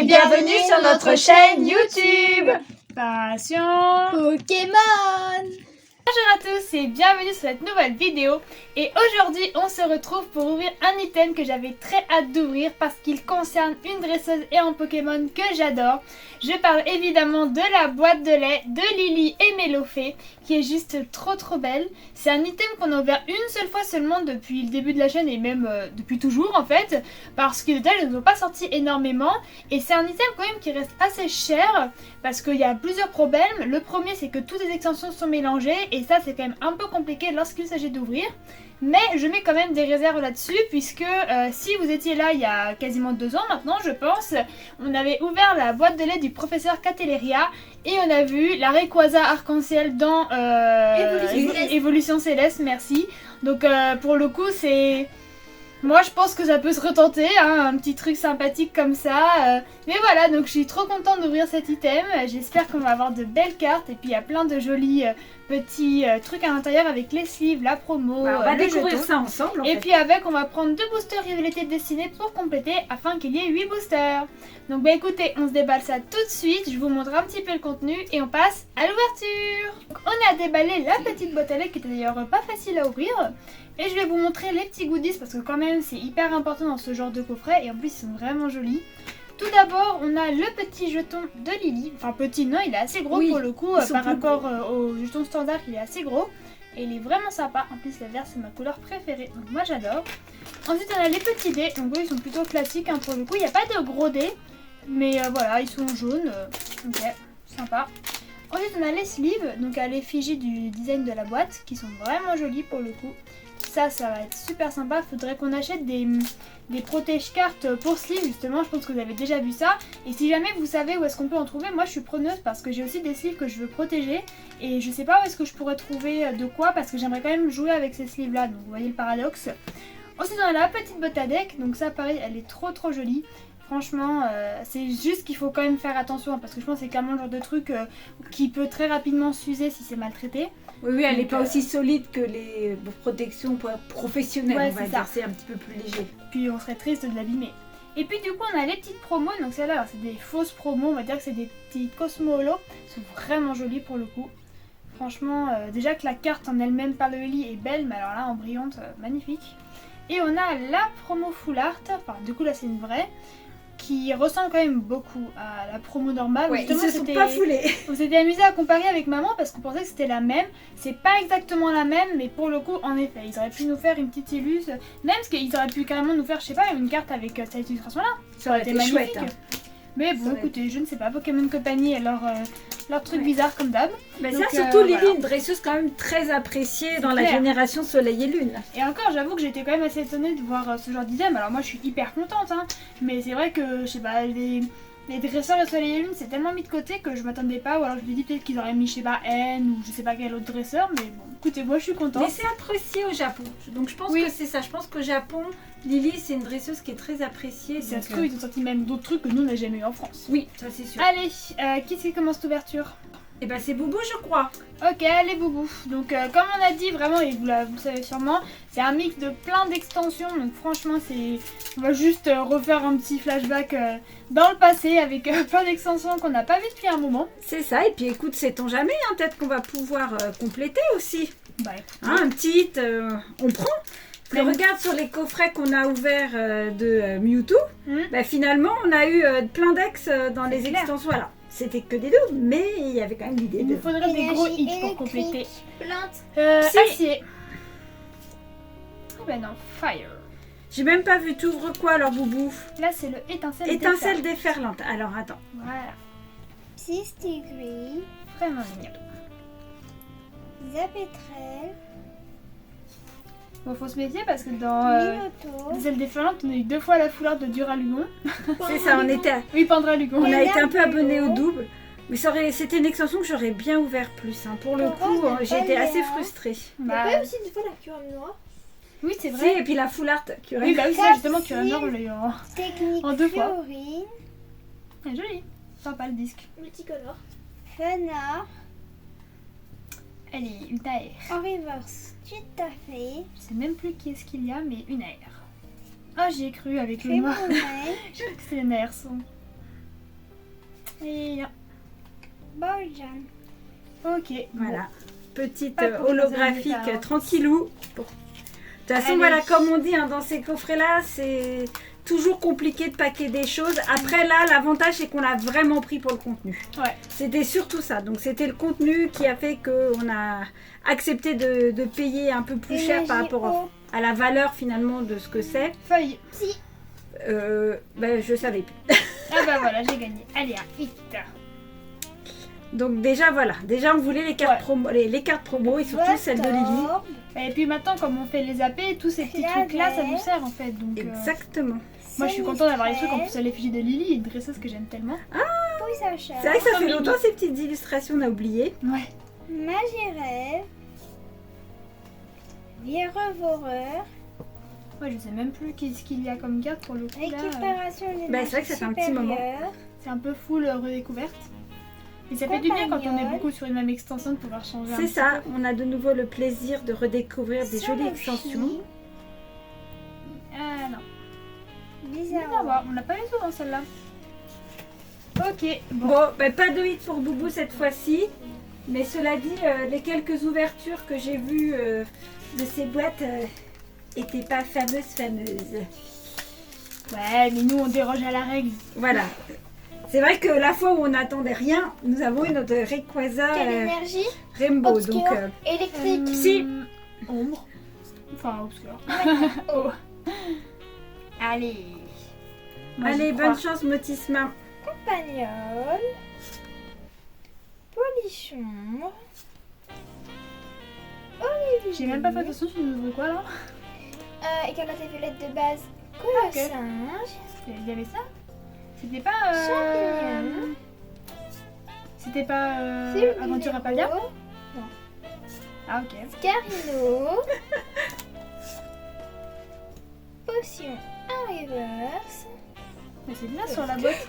bienvenue sur notre chaîne YouTube Passion Pokémon. Bonjour à tous et bienvenue sur cette nouvelle vidéo. Et aujourd'hui on se retrouve pour ouvrir un item que j'avais très hâte d'ouvrir parce qu'il concerne une dresseuse et un Pokémon que j'adore. Je parle évidemment de la boîte de lait de Lily et Mélofée qui est juste trop belle. C'est un item qu'on a ouvert une seule fois seulement depuis le début de la chaîne et même depuis toujours en fait, parce que les détails ne sont pas sortis énormément et c'est un item quand même qui reste assez cher parce qu'il y a plusieurs problèmes. Le premier c'est que toutes les extensions sont mélangées et ça c'est quand même un peu compliqué lorsqu'il s'agit d'ouvrir. Mais je mets quand même des réserves là-dessus puisque si vous étiez là il y a quasiment 2 ans maintenant je pense, on avait ouvert la boîte de lait du professeur Cateleria et on a vu la Rayquaza arc-en-ciel dans Évolution Céleste, merci. Donc pour le coup c'est... Moi je pense que ça peut se retenter, hein, un petit truc sympathique comme ça. Mais voilà, donc je suis trop contente d'ouvrir cet item. J'espère qu'on va avoir de belles cartes et puis il y a plein de jolis petits trucs à l'intérieur avec les sleeves, la promo, on va découvrir jeton. ça ensemble. Et puis avec on va prendre 2 boosters rivalité destinés pour compléter afin qu'il y ait 8 boosters. Donc bah écoutez, on se déballe ça tout de suite, je vous montre un petit peu le contenu et on passe à l'ouverture. On a déballé la petite boîte à lait qui était d'ailleurs pas facile à ouvrir. Et je vais vous montrer les petits goodies parce que quand même c'est hyper important dans ce genre de coffret et en plus ils sont vraiment jolis. Tout d'abord on a le petit jeton de Lily, enfin petit non il est assez gros pour le coup par rapport au jeton standard il est assez gros. Et il est vraiment sympa, en plus le vert c'est ma couleur préférée donc moi j'adore. Ensuite on a les petits dés, donc eux ils sont plutôt classiques hein, pour le coup, il n'y a pas de gros dés. Mais voilà ils sont jaunes, ok sympa. Ensuite on a les sleeves, donc à l'effigie du design de la boîte qui sont vraiment jolis pour le coup. Ça va être super sympa, faudrait qu'on achète des protège-cartes pour sleeves justement, je pense que vous avez déjà vu ça. Et si jamais vous savez où est-ce qu'on peut en trouver, moi je suis preneuse parce que j'ai aussi des sleeves que je veux protéger. Et je sais pas où est-ce que je pourrais trouver de quoi parce que j'aimerais quand même jouer avec ces sleeves là, donc vous voyez le paradoxe. Ensuite on a la petite botte à deck, donc ça pareil elle est trop jolie. Franchement, c'est juste qu'il faut quand même faire attention parce que je pense que c'est clairement le genre de truc qui peut très rapidement s'user si c'est maltraité. Oui, elle n'est pas aussi solide que les protections professionnelles, ouais, on va dire, c'est un petit peu plus léger. Puis on serait triste de l'abîmer. Et puis du coup on a les petites promos, donc celles-là c'est des fausses promos, on va dire que c'est des petits Cosmo Holo, elles sont vraiment jolies pour le coup. Franchement, déjà que la carte en elle-même par le Lily est belle, mais alors là en brillante, magnifique. Et on a la promo Full Art, enfin du coup là c'est une vraie, qui ressemble quand même beaucoup à la promo normale. Ouais, ils se sont pas foulés. On s'était amusé à comparer avec maman parce qu'on pensait que c'était la même. C'est pas exactement la même, mais pour le coup, en effet, ils auraient pu nous faire une petite illus. Même parce qu'ils auraient pu carrément nous faire, je sais pas, une carte avec cette illustration-là. Ça aurait été magnifique. Chouette, hein. Mais bon, écoutez, je ne sais pas, Pokémon Company et leur truc bizarre comme d'hab. Mais donc, ça, surtout Lily, une dresseuse quand même très appréciée dans la génération Soleil et Lune. Et encore, j'avoue que j'étais quand même assez étonnée de voir ce genre d'item. Alors moi, je suis hyper contente, hein. Mais c'est vrai que, je sais pas, les dresseurs de Soleil et Lune, c'est tellement mis de côté que je m'attendais pas. Ou alors je me dis peut-être qu'ils auraient mis, je sais pas, N ou je sais pas quel autre dresseur. Mais bon, écoutez, moi, je suis contente. Mais c'est apprécié au Japon. Donc je pense que c'est ça. Je pense qu'au Japon, Lily, c'est une dresseuse qui est très appréciée. Ça se trouve, ils ont sorti même d'autres trucs que nous, on n'a jamais eu en France. Oui, ça c'est sûr. Allez, qui c'est qui commence cette ouverture? Et ben c'est Boubou je crois. Ok, allez Boubou. Donc comme on a dit vraiment, et vous le savez sûrement, c'est un mix de plein d'extensions. Donc franchement on va juste refaire un petit flashback dans le passé avec plein d'extensions qu'on n'a pas vues depuis un moment. C'est ça, et puis écoute, sait-on jamais, hein, peut-être qu'on va pouvoir compléter aussi. Bah écoute, hein, un petit on prend. Regarde sur les coffrets qu'on a ouverts de Mewtwo, bah, finalement on a eu plein d'ex dans les extensions. Alors, c'était que des doubles, mais il y avait quand même l'idée de... Il nous faudrait des gros hits pour compléter. Plante. Acier. Oh ben non, fire. J'ai même pas vu, t'ouvres quoi alors Boubou? Là c'est le étincelle déferlante. Alors attends. Voilà. Psystigris. Vraiment mignon. Zapetrel. Bon, faut se méfier parce que dans les ailes déferlantes, on a eu 2 fois la foulard de Duralugon. C'est ça, on était... Oui, Pendralugon. On a été un peu abonnés au double. Mais c'était une extension que j'aurais bien ouvert plus. Hein. Pour le coup, j'ai été assez frustrée. Bah, pas aussi une fois la Curame Noire. Oui, c'est vrai. Si, et puis la Full Art. Oui, bah oui, c'est justement Curame Noire, on l'a eu en 2 fois. C'est joli. Sympa le disque. Multicolore. Fena. Allez, une air. En reverse, tout à fait. Je sais même plus qui est-ce qu'il y a, mais une air. Ah, j'y ai cru avec le noir. Je crois que c'est une air son. Et non. Bojan. Ok. Voilà. Petite Pas pour holographique, les amis, tranquillou. Bon. De toute façon, Allez. voilà, comme on dit, hein, dans ces coffrets-là, c'est toujours compliqué de paquer des choses. Après, là, l'avantage, c'est qu'on l'a vraiment pris pour le contenu. Ouais. C'était surtout ça. Donc, c'était le contenu qui a fait qu'on a accepté de payer un peu plus cher par rapport à la valeur, finalement, de ce que c'est. Feuille. Ben, je savais plus. Ah bah voilà, j'ai gagné. Allez, vite. Donc, déjà, voilà. Déjà, on voulait les cartes, promo, les cartes promo et surtout celles de Lily. Et puis maintenant, comme on fait les AP, tous ces petits trucs-là, ça nous sert en fait. Donc, Exactement. moi, je suis contente d'avoir les trucs en plus à l'effigie de Lily, une dresseuse que j'aime tellement. Sacha. C'est vrai que ça fait Mimi. longtemps ces petites illustrations, on a oublié. Ouais. Magirève. Vierevoreur. Moi, je sais même plus qu'est-ce qu'il y a comme carte pour le coup. Là, Récupération d'énergie Bah, c'est vrai que ça fait un petit moment. supérieure. c'est un peu full redécouverte. Mais ça fait du bien quand on est Compagnole. beaucoup sur une même extension de pouvoir changer un C'est petit ça, on a de nouveau le plaisir de redécouvrir des jolies Sanofi. extensions. peu. Ah non. Bizarre. On l'a pas eu souvent celle-là. Ok, bon. Bon, bah, pas de hit pour Boubou cette fois-ci. Mais cela dit, les quelques ouvertures que j'ai vues de ces boîtes étaient pas fameuses. Ouais, mais nous on déroge à la règle. Voilà. C'est vrai que la fois où on n'attendait rien, nous avons eu notre Rayquaza Quelle énergie Rainbow. Obscure. Donc, Électrique. Si. Ombre. Enfin, obscur. Oh. Allez. Moi, allez, j'y bonne crois. chance, Motisma. Compagnole. Polichon. Olivier. J'ai même pas fait attention, tu nous veux quoi là? Écarlate et violette de base. ok. Colossinge. Il y avait ça? C'était pas. Champignon. C'était pas. Silvio. Aventure à Pavia? Ah, ok. Scarino. Potion en reverse. Mais c'est bien sur la boîte.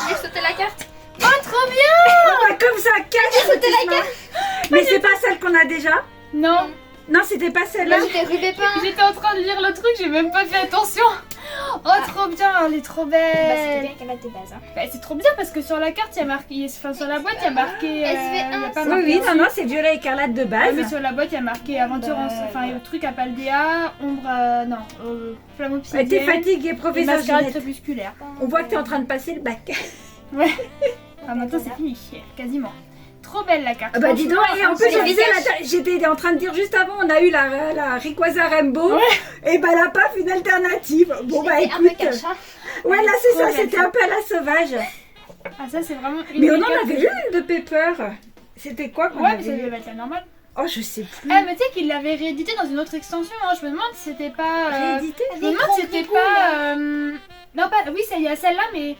J'ai sauté la carte. Oh, trop bien! Oh, bah, comme ça, cache Motisma. Mais c'est pas celle qu'on a déjà? Non, Non, c'était pas celle-là. Là, j'étais rue Pépin. j'étais en train de lire le truc, j'ai même pas fait attention. Oh, trop bien, elle est trop Bah, c'était belle. bien écarlate de base. Hein. Bah, c'est trop bien parce que sur la carte, il y a marqué. Enfin, sur la boîte, il y a marqué. il y a pas Oui, marqué oui, dessus. non, non, c'est violet écarlate de Ouais, base. mais sur la boîte, il y a marqué aventure en. Enfin, le truc à Paldea, ombre. Non, flamme T'es obsidienne. fatiguée, Et professeur mascarade Ginette. crépusculaire. On voit que t'es en train de passer le bac. Ouais. Ah, maintenant, c'est fini, quasiment. Trop belle la carte. Ah bah dis donc, Franchement, et en plus c'est je disais, j'étais en train de dire juste avant, on a eu la Rayquaza Rainbow, et bah la PAF une alternative. Bon bah J'étais un peu écoute, cash, hein. ouais là c'est Trop ça, belle, c'était ça. un peu à la sauvage. Ah, ça, c'est vraiment une. Mais on des en cartes avait que eu une de Pepper. C'était quoi qu'on Ouais, mais ça avait eu? devait être la normale. Oh je sais plus. Eh, mais tu sais qu'il l'avait réédité dans une auautre extension. Hein. Je me demande si c'était pas. Réédité? Je me demande si c'était pas. Non, pas. Oui, il y a celle-là, mais.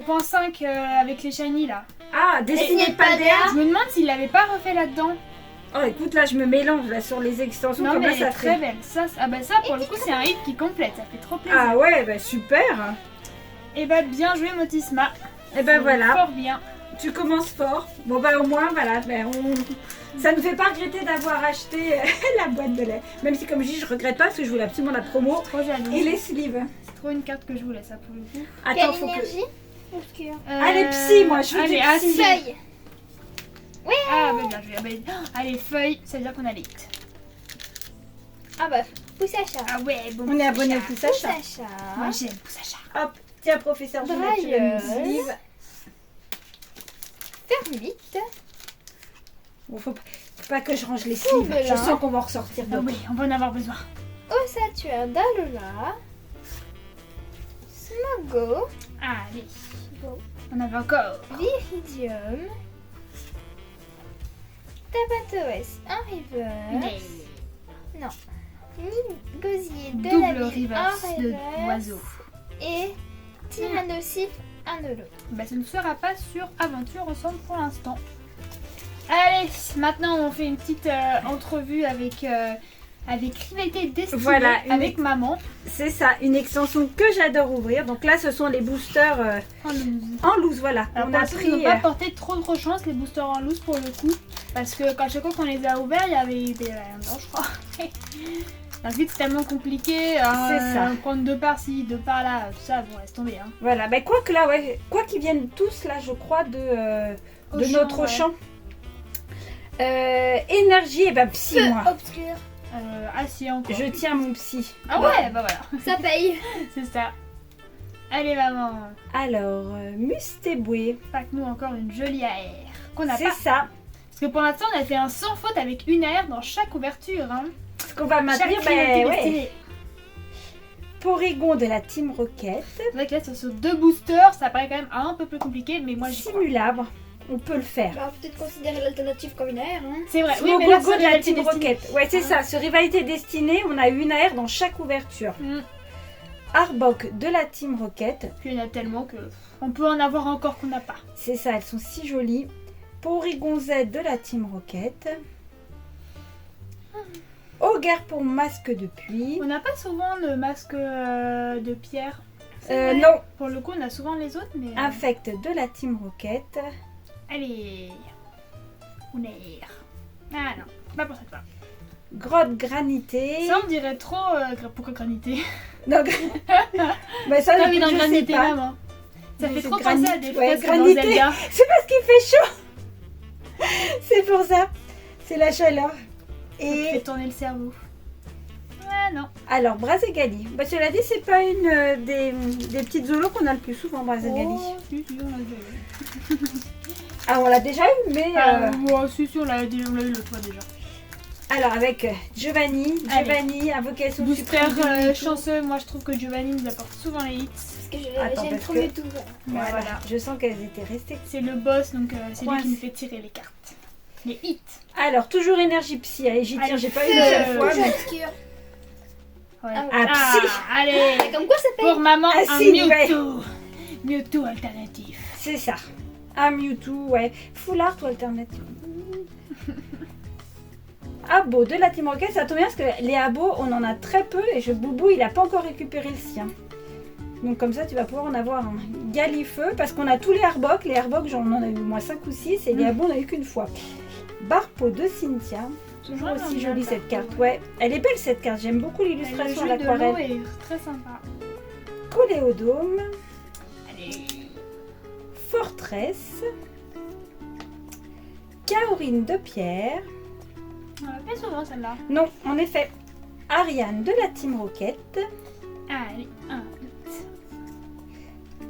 Point 5 avec les shiny là. Ah, dessiné de Paldea. Je me demande s'il l'avait pas refait là-dedans. Oh écoute là je me mélange là sur les extensions Non, comme mais là elle ça est très fait. belle. Ça, pour le coup, c'est un hit qui complète. Ça fait trop plaisir. Ah ouais bah super. Et bah, bien joué, Motisma. Et ben voilà. Fort bien. Tu commences fort. Bon bah au moins voilà, ça ne fait pas regretter d'avoir acheté la boîte de lait. Même si comme je dis je regrette pas parce que je voulais absolument la promo Trop jaloux. et les sleeves. C'est trop une carte que je voulais, ça, pour le coup. Attends, Quelle faut que... énergie Obscure. Allez, psy, moi, je veux allez, du ah, psy. si. Feuille. Ah, bah bien joué. Ah, bah, allez, feuille, ça veut dire qu'on a les hits. Ah bah, Poussacha. Ah ouais, bon. On est abonné au Poussacha. Poussacha. Moi, Poussacha. j'aime Poussacha. Hop, tiens professeur Ginette, tu veux une Brailleuse. sleeve. Fermite. Bon, faut pas que je range les sleeves. Ouvre-la. Je sens qu'on va en ressortir Ah d'autres. oui, on va en avoir besoin. Ossature d'Alola. Smogo. Allez. On avait encore. Viridium. Tapatoès en reverse. Gosier de Double la ville reverse en de reverse. oiseau. Et Tyrannosif en holo. Bah, ça ne sera pas sur Aventure ensemble pour l'instant. Allez, maintenant on fait une petite entrevue avec Rivalité Destinée, Voilà, avec maman. C'est ça, une extension que j'adore ouvrir. Donc là, ce sont les boosters En loose. en loose, voilà. Alors On pour a l'instant, ils n'ont pris... pas porté trop chance les boosters en loose pour le coup. Parce que quand chaque fois qu'on les a ouverts, il y avait des dedans, je crois. La suite, c'est tellement compliqué. Hein, C'est ça. Prendre 2 par-ci, 2 par-là, tout ça, bon, laisse tomber. Hein. Voilà, bah quoi que là, ouais, quoi qu'ils viennent tous là, je crois, de Auchan, notre ouais. Auchan. Énergie, et bah psy, Feu moi. obscur. Si, encore. Je tiens mon psy. Ah ouais, bah voilà. Ça paye. C'est ça. Allez, maman. Alors, Mustéboué, Pack-nous encore une jolie AR. Qu'on n'a c'est pas. ça. Parce que pour l'instant, on a fait un sans faute avec une AR dans chaque ouverture. Hein. Ce qu'on va maintenir, Chaque trinité ouais. destinée. Porygon de la Team Rocket. C'est vrai que là, sur 2 boosters, ça paraît quand même un peu plus compliqué, mais moi, j'y crois. Simulabre, on peut le faire. On va peut-être considérer l'alternative comme une aire. Hein. C'est vrai, oui, mais là, Smogogo c'est de la Rivalité Team Destinée. Rocket. Ouais, c'est ça. Sur Rivalité Destinée, on a une AR dans chaque ouverture. Mm. Arbok de la Team Rocket. Puis il y en a tellement que on peut en avoir encore qu'on n'a pas. C'est ça, elles sont si jolies. Porygon Z de la Team Rocket. Ogre pour masque de pluie. On n'a pas souvent le masque de pierre. Non, Pour le coup, on a souvent les autres, mais... Infect de la Team Rocket. Allez. On est... Ah non, pas pour cette fois. Grotte granitée. Ça, on dirait trop... pourquoi granité? Non, bah ça, Non, je mais dans sais granité, pas. maman. Ça Mais fait c'est trop penser à des granit, ouais, fraises dans granité. Zelda. C'est parce qu'il fait chaud. C'est pour ça. C'est la chaleur. Ça te fait Et tourner le cerveau. Ouais, non. alors, Brazegali. Bah, cela dit, c'est pas une des petites zolos qu'on a le plus souvent, Brazegali. Oh, si, on l'a déjà eu. Ah, on l'a déjà eu, mais. Ouais, si, on l'a eu l'autre fois déjà. Alors, avec Giovanni. Allez. Giovanni, invocation Booster suprême de Mewtwo. chanceux, moi je trouve que Giovanni nous apporte souvent les hits. Parce que Attends, j'aime parce trop que- Mewtwo. Voilà. Voilà. Je sens qu'elles étaient restées. C'est le boss, donc c'est lui Coince. qui nous fait tirer les cartes. Les hits. Alors, toujours énergie psy. Allez, j'y tiens. Allez, J'ai pas eu une seule fois. Rouge mais- obscur. Ouais. Ah, psy. Allez. Ah, comme quoi ça paye. Pour maman, Ah, un si, Mewtwo. Mewtwo alternatif. C'est ça. Un Mewtwo, ouais. Full art ou alternative. Abo de la Team Rocket, ça tombe bien parce que les abos, on en a très peu et Boubou, il a pas encore récupéré le sien. Donc comme ça, tu vas pouvoir en avoir un galifeu parce qu'on a tous les Arbok. Les Arbok, j'en en ai eu au moins 5 ou 6 et les abos, on a eu qu'une fois. Barpo de Cynthia. Toujours Ah, aussi bien, jolie Barpo, cette carte. ouais. Ouais, elle est belle cette carte. J'aime beaucoup Le l'illustration à jeu de l'eau l'aquarelle. est très sympa. Coléodome. Allez. Fortress. Kaorine de pierre. On l'a fait souvent celle-là. Non, en effet. Ariane de la Team Rocket. Allez, 1, 2.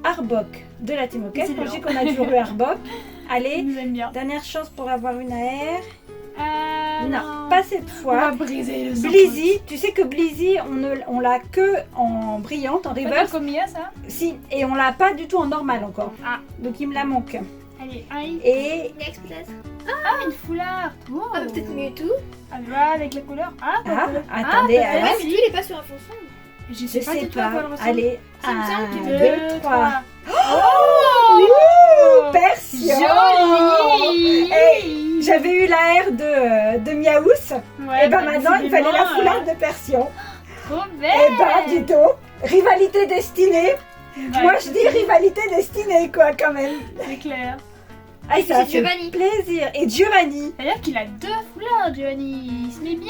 Arbok de la Team Rocket. C'est Quand je lent. dis qu'on a toujours eu Arbok. Il Allez, nous aime bien. dernière chance pour avoir une AR. Non, Pas cette On va fois. briser le sang. Blizzy, tu sais que Blizzy, on l'a que en brillante, en Pas reverse. comme il y a ça. Si, et on l'a pas du tout en normal encore. Ah, Donc il me la manque. allez, un hit. Et Next peut-être. Ah, une foulard. Oh. Ah, peut-être Mewtwo. Ah, voilà, avec la couleur. Ah, ah, peut-être. attendez, peut-être. alors, Ah, Mewtwo il est pas sur un fond sombre. Je je sais pas sais du tout à quoi elle pas. ressemble. Allez, Ça me semble 1, que- 2, 3. Oh, Ouh, Persion. Joli. Et j'avais eu la R de Miaous. Ouais, Et ben maintenant, il fallait la foulard de Persion. Trop Et belle. ben, dis donc, rivalité destinée. Ouais, Moi, je dis rivalité destinée, quoi, quand même. c'est clair. Ah, Et ça c'est fait Giovanni. plaisir. Et Giovanni. C'est-à-dire qu'il a 2 foulards, Giovanni. Il se met bien.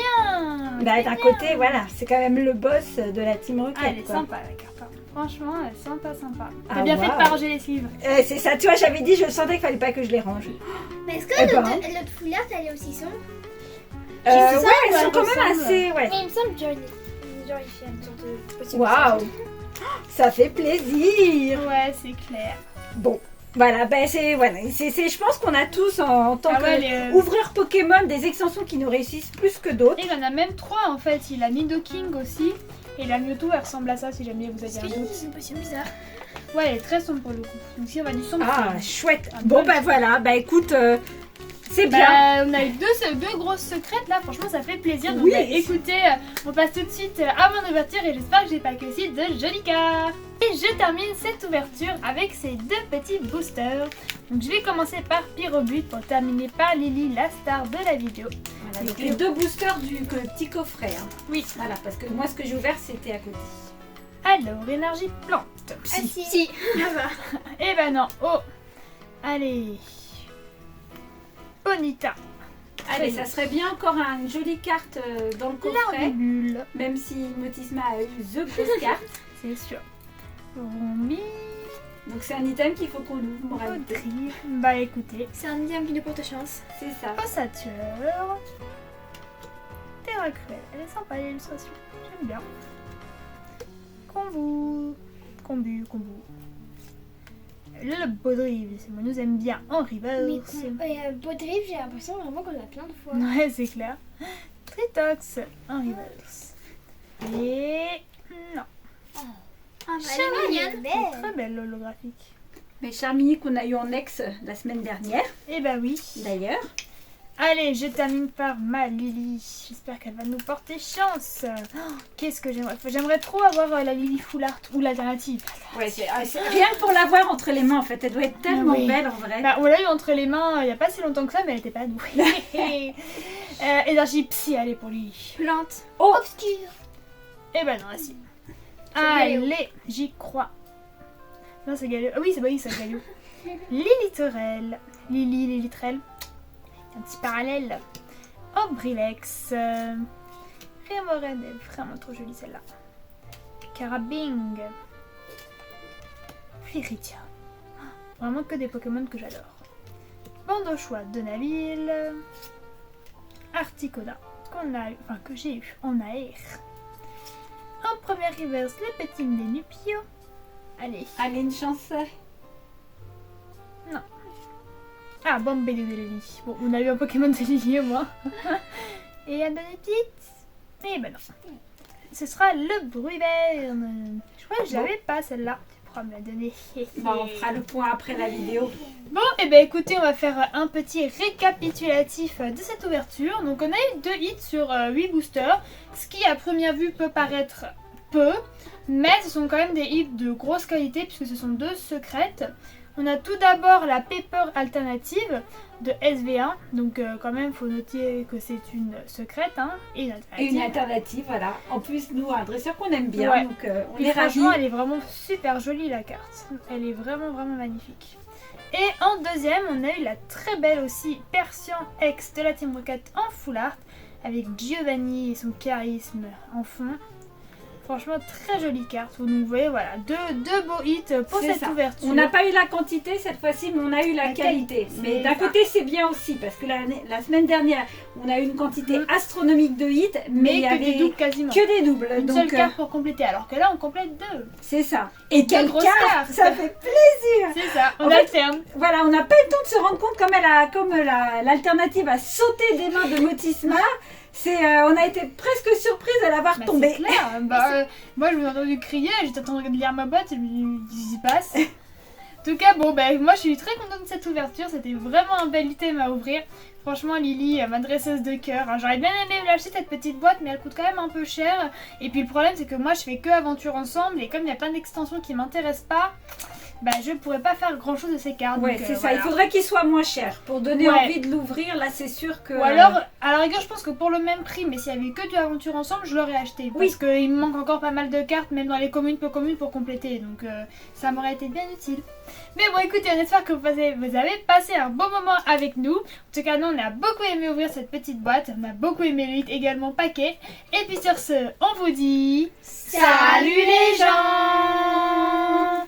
Il se Bah, met d'un bien. côté, voilà, c'est quand même le boss de la Team Rocket. Ah, elle est quoi. sympa la carte. Hein. Franchement, elle est sympa, sympa. T'as Ah, bien fait de waouh. pas ranger les sleeves. C'est ça, tu vois, j'avais dit, je sentais qu'il fallait pas que je les range. Mais est-ce que Eh ben. notre foulard elle est aussi sombre? Ouais, ça, elles ouais, sont quand même ressemble. assez, ouais. Mais il me semble que genre il fait une sorte de possible. Waouh, ça fait plaisir. Ouais, c'est clair. Bon, voilà, ben je pense qu'on a tous en tant Ah que ouais, les- ouvreurs Pokémon des extensions qui nous réussissent plus que d'autres. Et il en a même 3 en fait. Il a Nidoking aussi. Et la Mewtwo, elle ressemble à ça si jamais vous avez un doute. C'est une potion bizarre. Ouais, elle est très sombre pour le coup. Donc si on va du sombre. Ah, c'est- chouette. Ah, Bon, bon. ben voilà, ben écoute, c'est bien. Bah, on a eu deux grosses secrètes là, franchement ça fait plaisir. Donc Oui. bah, écoutez, on passe tout de suite à mon ouverture et j'espère que j'ai pas que aussi de jolies cartes. Et je termine cette ouverture avec ces 2 petits boosters. Donc je vais commencer par Pyrobut pour terminer par Lily, la star de la vidéo. Voilà, donc les 2 boosters du petit coffret. Hein. Oui. Voilà, parce que moi, ce que j'ai ouvert, c'était à côté. Alors, énergie plante. Ah si. Ah bah. Eh ben non, oh. Allez. Bonita. Allez, ça serait bien encore une jolie carte dans le coffret. Bulle. Même si Motisma a eu The grosse carte. C'est sûr. Romy. Donc c'est un item qu'il faut qu'on ouvre. Moralité. Audrey. Bah écoutez. C'est un idiome qui nous porte chance. C'est ça. Ossature. Terre cruelle. Elle est sympa l'illustration. J'aime bien. Combu. Le Baudrive, c'est moi, nous aime bien en reverse. Baudrive, j'ai l'impression vraiment qu'on l'a plein de fois. Ouais, c'est clair. Tritox en reverse. Et non. Ah, elle est mignonne. Très belle holographique. Mais Charmini qu'on a eu en ex la semaine dernière, Eh bah oui. d'ailleurs. Allez, je termine par ma Lily. J'espère qu'elle va nous porter chance. Oh, qu'est-ce que j'aimerais. J'aimerais trop avoir la Lily Full Art ou l'alternative. Ouais, c'est rien que pour l'avoir entre les mains en fait. Elle doit être tellement Oui. belle en vrai. Bah, on l'a eu entre les mains il n'y a pas si longtemps que ça, mais elle n'était pas douée. Énergie psy, allez pour Lily. Plante. Oh, Obscure. Eh ben non, si. Galéo. Allez, j'y crois. Non, c'est Galéo. Ah oui, c'est Galéo. Lily Torel. Lily Trell. Un petit parallèle. Obrilex. Rémoren est vraiment trop jolie celle-là. Carabing. Fliritia. Vraiment que des Pokémon que j'adore. Bandochois de Nabil. Articoda. Que j'ai eu en air. En première reverse, le petit Nupio. Allez. allez, une chance. Ah, Bombay de Lily. Bon, on a eu un Pokémon de Lily au moins. Et un dernier petite. Eh ben non. Ce sera le Bruiverne. Je crois que je l'avais pas celle-là. Tu pourras me la donner. Bon, on fera le point après la vidéo. Bon, et ben écoutez, on va faire un petit récapitulatif de cette ouverture. Donc on a eu 2 hits sur 8 boosters. Ce qui à première vue peut paraître peu. Mais ce sont quand même des hits de grosse qualité puisque ce sont 2 secrètes. On a tout d'abord la Paper alternative de SV1. Donc quand même, il faut noter que c'est une secrète et une alternative. Et une alternative, voilà. En plus, nous, un dresseur qu'on aime bien, Ouais. donc on Et est ravis. franchement, elle est vraiment super jolie la carte. Elle est vraiment magnifique. Et en deuxième, on a eu la très belle aussi Persian X de la Team Rocket en full art avec Giovanni et son charisme en fond. Franchement, très jolie carte. Donc vous voyez, voilà, deux beaux hits pour C'est cette ça. ouverture. On n'a pas eu la quantité cette fois-ci, mais on a eu la qualité. Mais C'est d'un ça. côté, c'est bien aussi, parce que la semaine dernière, on a eu une quantité astronomique de hits, mais il y que avait des doubles quasiment. que des doubles. Une donc, seule carte pour compléter, alors que là on complète 2. c'est ça. Et quelle grosses carte, cartes. ça fait plaisir. C'est ça, on En fait, alterne. Voilà, on n'a pas eu le temps de se rendre compte comme l'alternative a sauté des mains de Motisma. On a été presque surprise de la voir Bah, tomber. c'est clair. Moi je vous ai entendu crier, j'étais en train de lire ma boîte et je me dis qu'est-ce qui se passe. En tout cas, bon, moi je suis très contente de cette ouverture, c'était vraiment un bel item à ouvrir. Franchement, Lily, ma dresseuse de cœur, j'aurais bien aimé lâcher cette petite boîte, mais elle coûte quand même un peu cher. Et puis le problème, c'est que moi je fais que aventure ensemble, et comme il y a plein d'extensions qui m'intéressent pas, je pourrais pas faire grand chose de ces cartes. Ouais, donc, c'est ça. voilà. Il faudrait qu'il soit moins cher pour donner Ouais. envie de l'ouvrir. Là, c'est sûr que. Ou alors, à la rigueur, je pense que pour le même prix, mais s'il y avait que du aventure ensemble, je l'aurais acheté. Oui. Parce qu'il me manque encore pas mal de cartes, même dans les communes pour compléter. Donc ça m'aurait été bien utile. Mais bon, écoutez, on espère que vous avez passé un bon moment avec nous. En tout cas, nous, on a beaucoup aimé ouvrir cette petite boîte. On a beaucoup aimé le hit également paquet. Et puis sur ce, on vous dit... Salut les gens!